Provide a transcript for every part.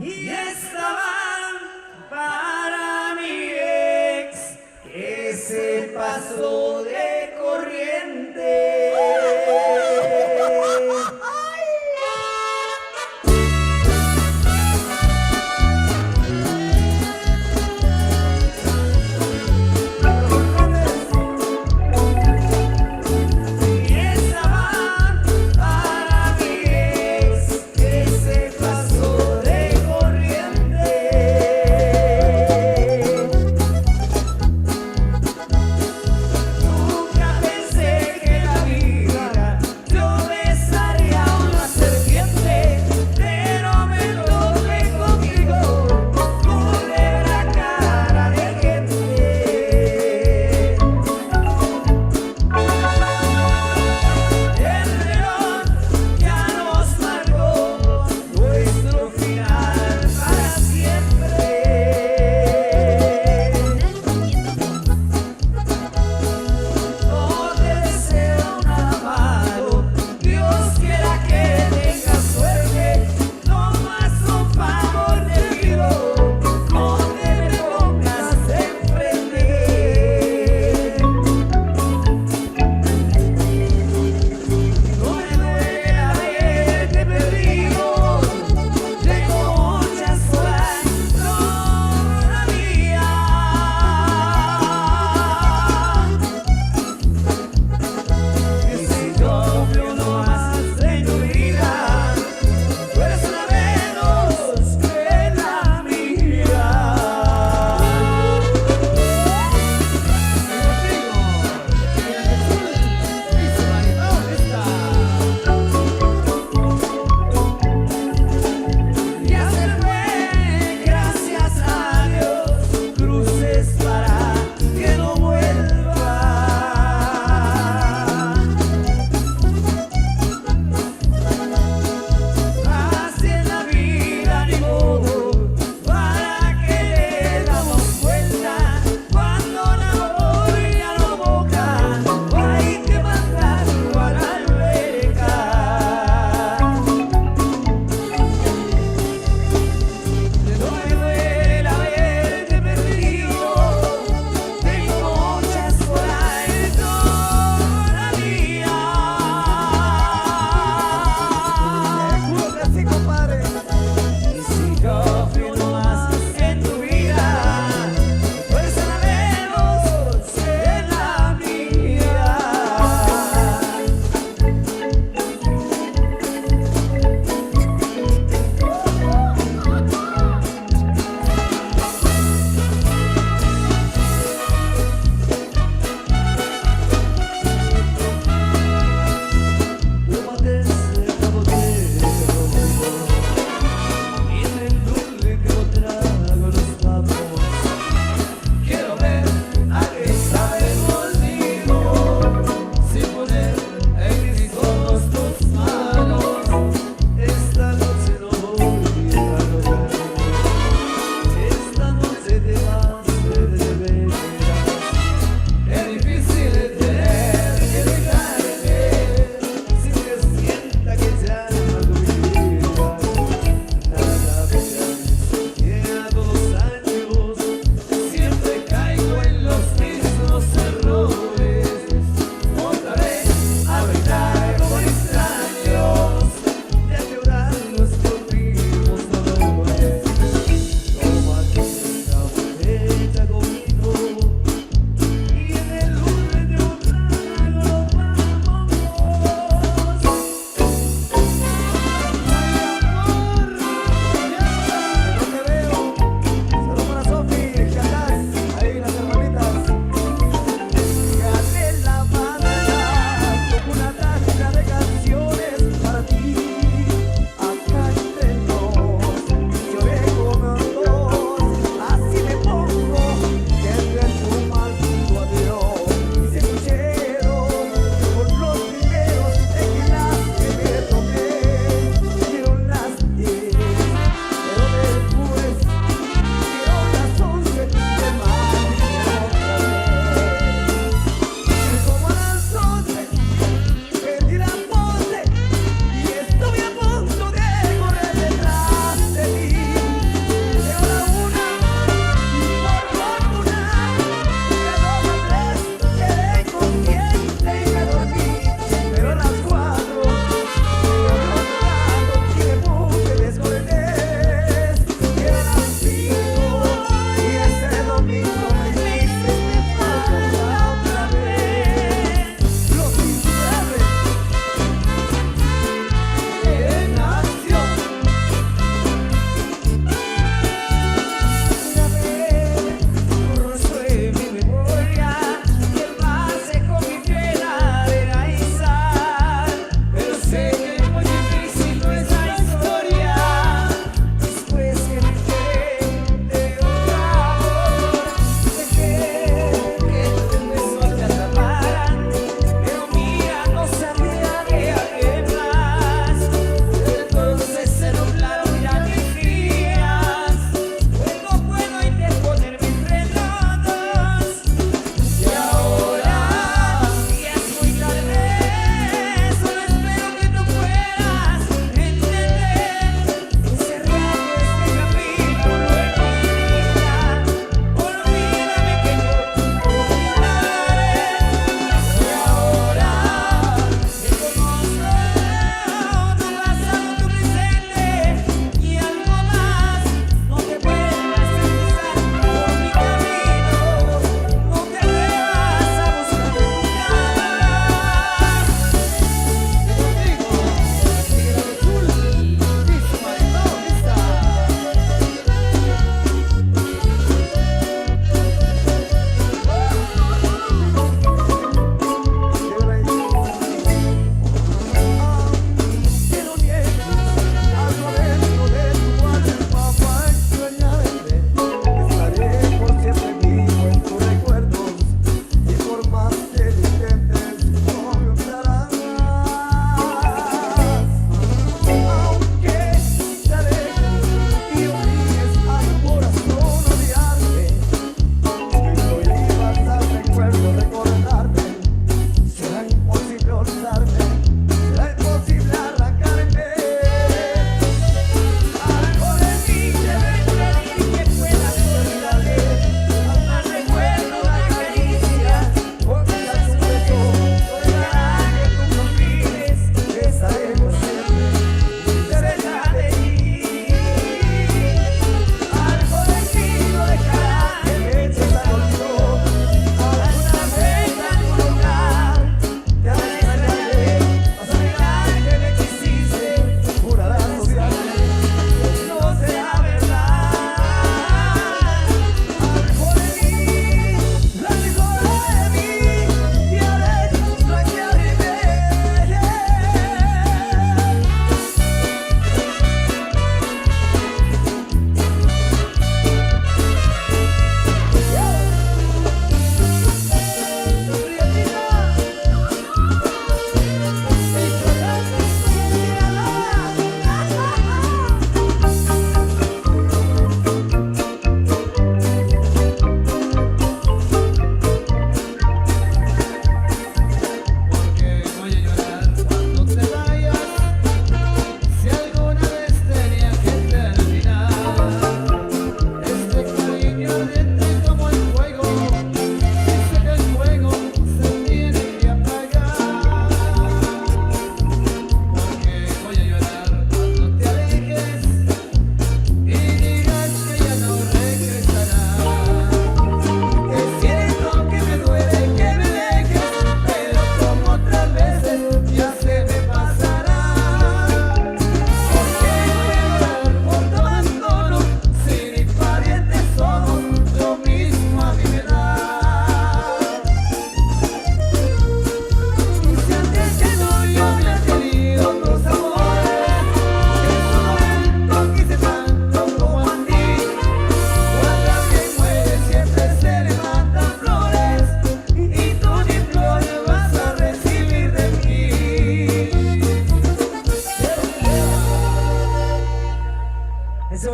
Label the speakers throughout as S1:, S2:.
S1: Y estaban para mi ex que se pasó de corriente. Y estaban para mi ex que se pasó de corriente.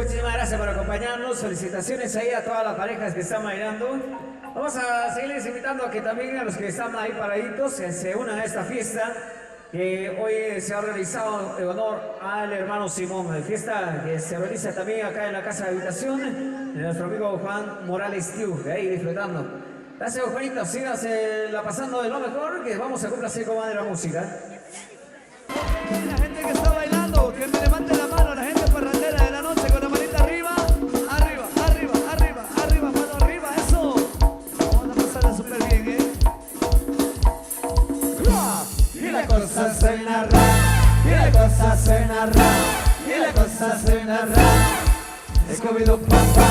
S1: muchísimas gracias por acompañarnos. Felicitaciones ahí a todas las parejas que están bailando. Vamos a seguirles invitando a que también a los que están ahí paraditos se unan a esta fiesta que hoy se ha realizado en honor al hermano Simón. La fiesta que se realiza también acá en la casa de habitación de nuestro amigo Juan Morales Tiu, de ahí disfrutando. Gracias, Juanito. Síganse la pasando de lo mejor, que vamos a complacer con más de la música.
S2: La gente que está bailando, que me levante la mano, la gente parrandera de la noche con la manita arriba, arriba, arriba, arriba, arriba, mano arriba, eso. Vamos a pasarla súper bien, ¿eh?
S1: Y la cosa suena ra, y la cosa suena ra, y la cosa suena ra. Scooby-Doo papá,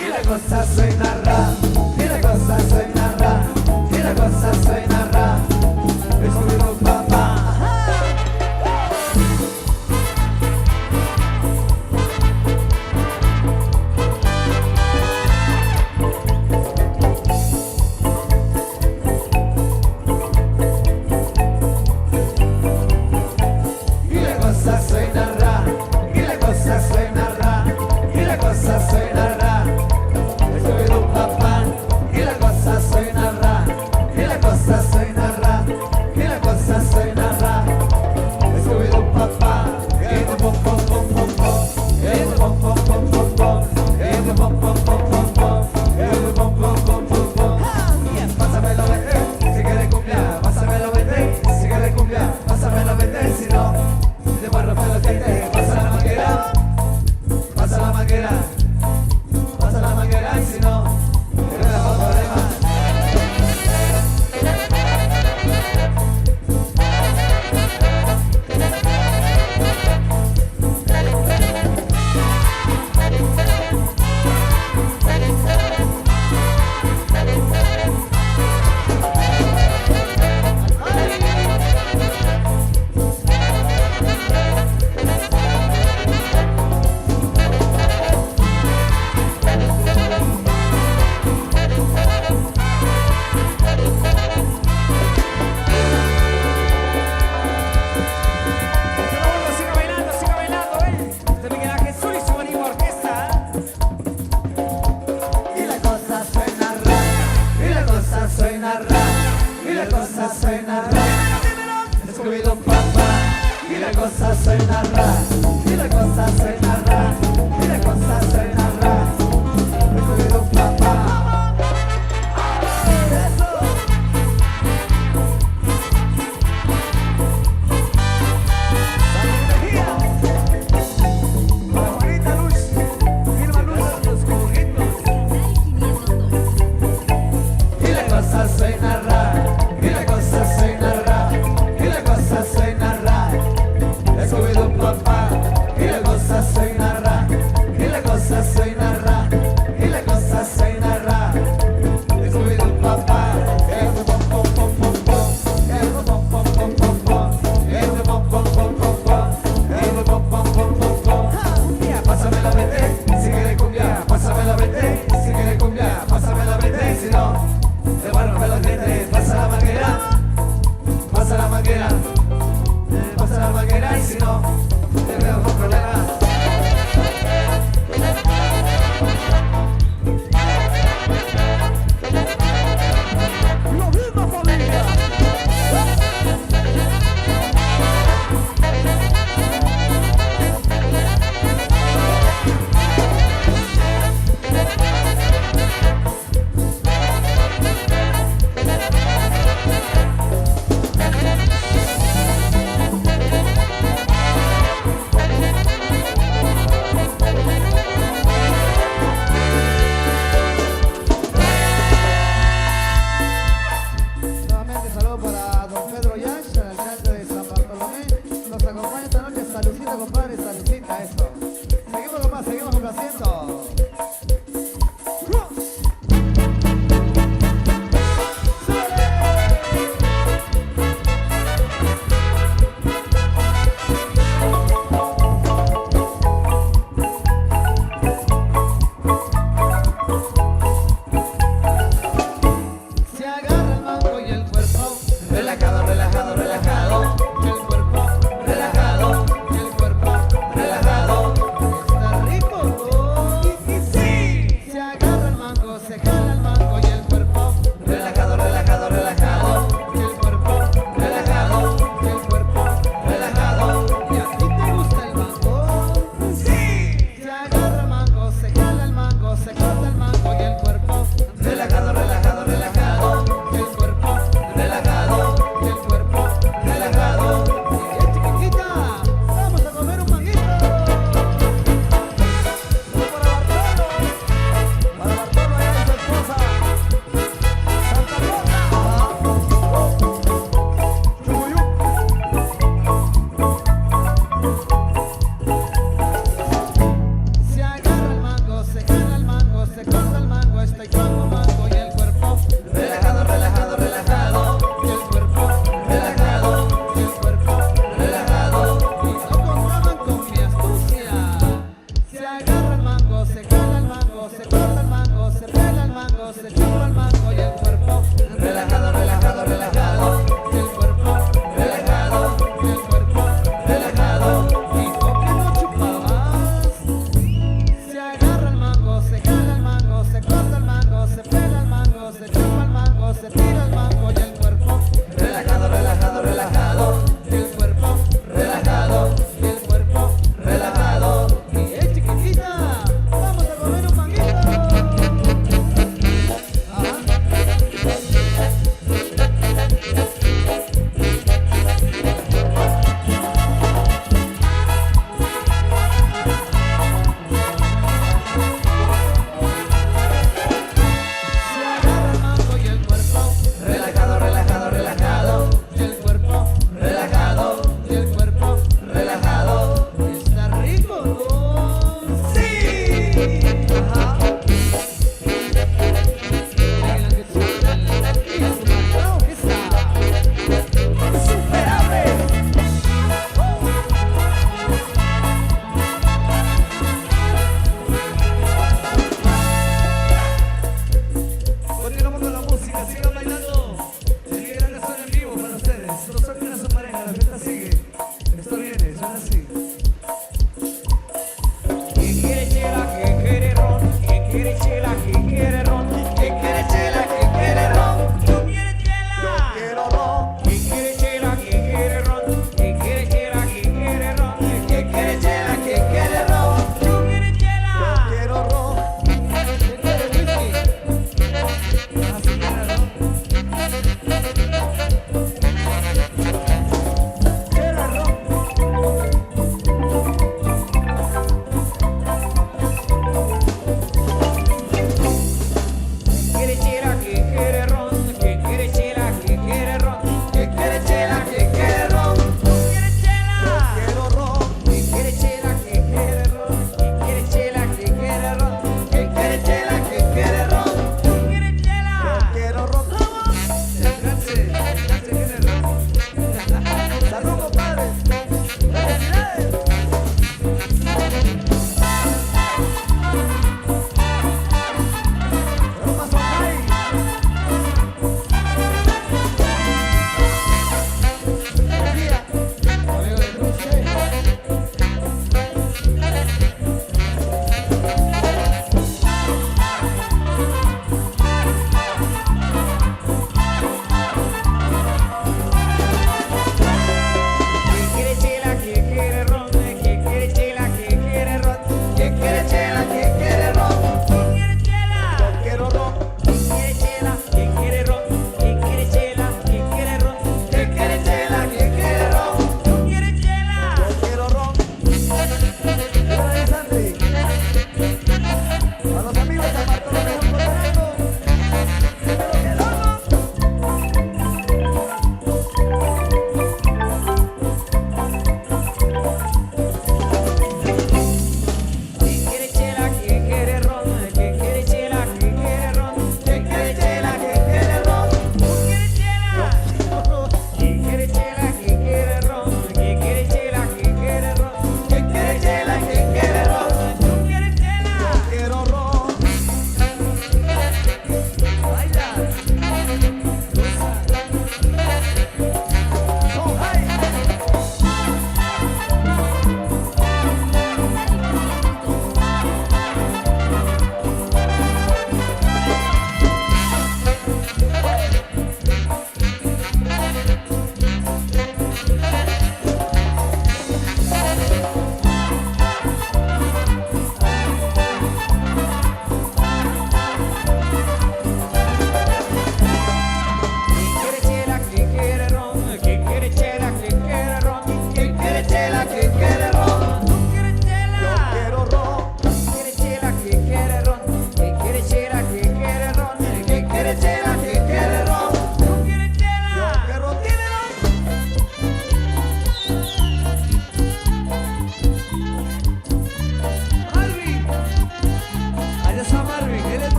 S1: y la cosa suena ra, y la cosa suena ra, y la cosa suena ra. Scooby-Doo papá. Scooby-Doo papá, y la cosa suena ra.
S2: se corta el mango y el cuerpo relajado, relajado, relajado, el cuerpo relajado, el cuerpo relajado. Y chiquitita, vamos a comer un manguito. Para Bartolo allá y su esposa Santa Rosa. Chuyuyú. Se agarra el mango, se jala el mango, se corta el mango, estoy como mango y el cuerpo relajado, relajado, relajado, y el cuerpo relajado, y el cuerpo relajado, y no contaban con mi astucia. Se agarra el mango, se jala el mango, se corta el mango, se pela el mango, se chupa el mango y el cuerpo relajado, relajado, relajado, y el cuerpo relajado, y el cuerpo relajado, y ¿por qué no chupabas? Se agarra el mango, se jala el mango, se corta el mango, se pela el mango, se chupa el mango, se tira el mango y el cuerpo relajado, relajado, relajado, y el cuerpo relajado, y el cuerpo relajado. Y chiquitita, vamos a comer un manguito. Ajá.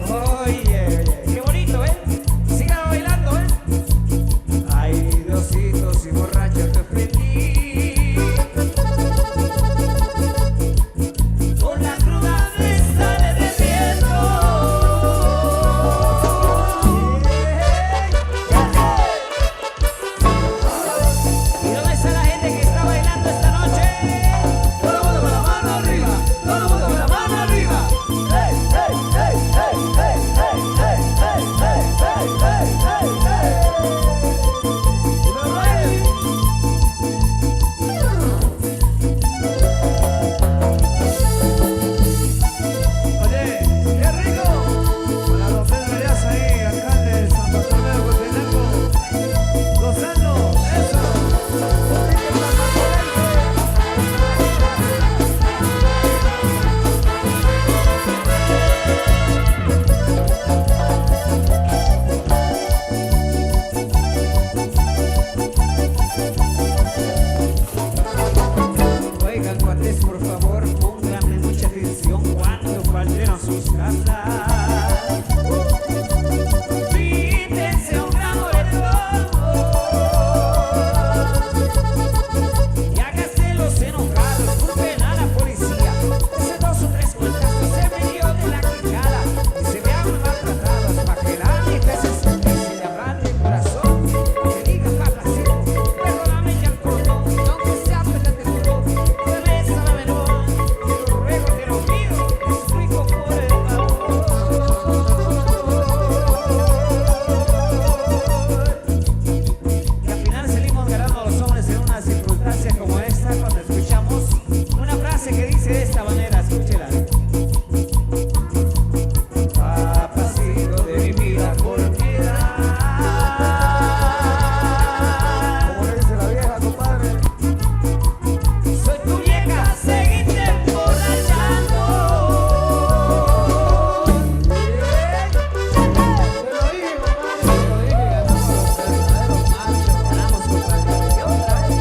S1: Oye, qué bonito, ¿eh? Siga bailando, ¿eh? Ay, Diositos y borracho te prendí. Con la cruda me sale de viento. ¿Y dónde está la gente que está bailando esta noche?
S2: Todo el mundo con la mano arriba. Todo el mundo con la mano arriba. ¡Hey, hey, hey, hey, hey, hey, hey, hey, hey, hey, hey, hey, hey! ¡Y me baile! Oye, qué rico. Para don Pedro Arias ahí, alcalde de San Bartolomé de Cotenango, gozando, eso.
S1: Oigan, cuates, por favor, pónganme mucha atención cuando falten a sus casas. Pídense un gramo de todo y háganse los enojados, culpen a la policía. Hace 2 o 3 vueltas que se me dio de la quijada y se vean maltratados pa' que la vieja se siente y se le ablande el corazón. Que diga papacito, perdóname ya el cordón, aunque sea pétate duro. Y al final salimos ganando a los hombres en una circunstancia como esta cuando escuchamos una frase que dice de esta manera, escúchela. Papacito de mi vida por piedad.
S2: Como le dice la vieja, compadre.
S1: Soy tu vieja, seguiste emborrachando.
S2: Te lo dije, compadre, te lo dije, ganamos los verdaderos machos.
S1: Ganamos, compadre. Y otra vez.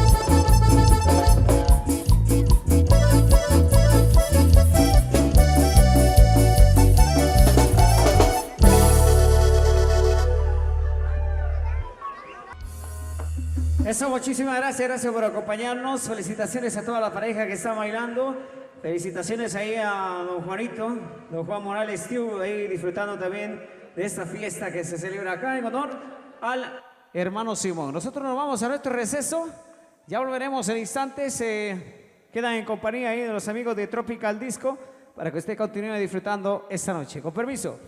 S1: Eso, muchísimas gracias por acompañarnos. Felicitaciones a toda la pareja que está bailando. Felicitaciones ahí a don Juanito, don Juan Morales Tiu, ahí disfrutando también de esta fiesta que se celebra acá en honor al hermano Simón. Nosotros nos vamos a nuestro receso. Ya volveremos en instantes. Quedan en compañía ahí de los amigos de Tropical Disco para que usted continúe disfrutando esta noche. Con permiso.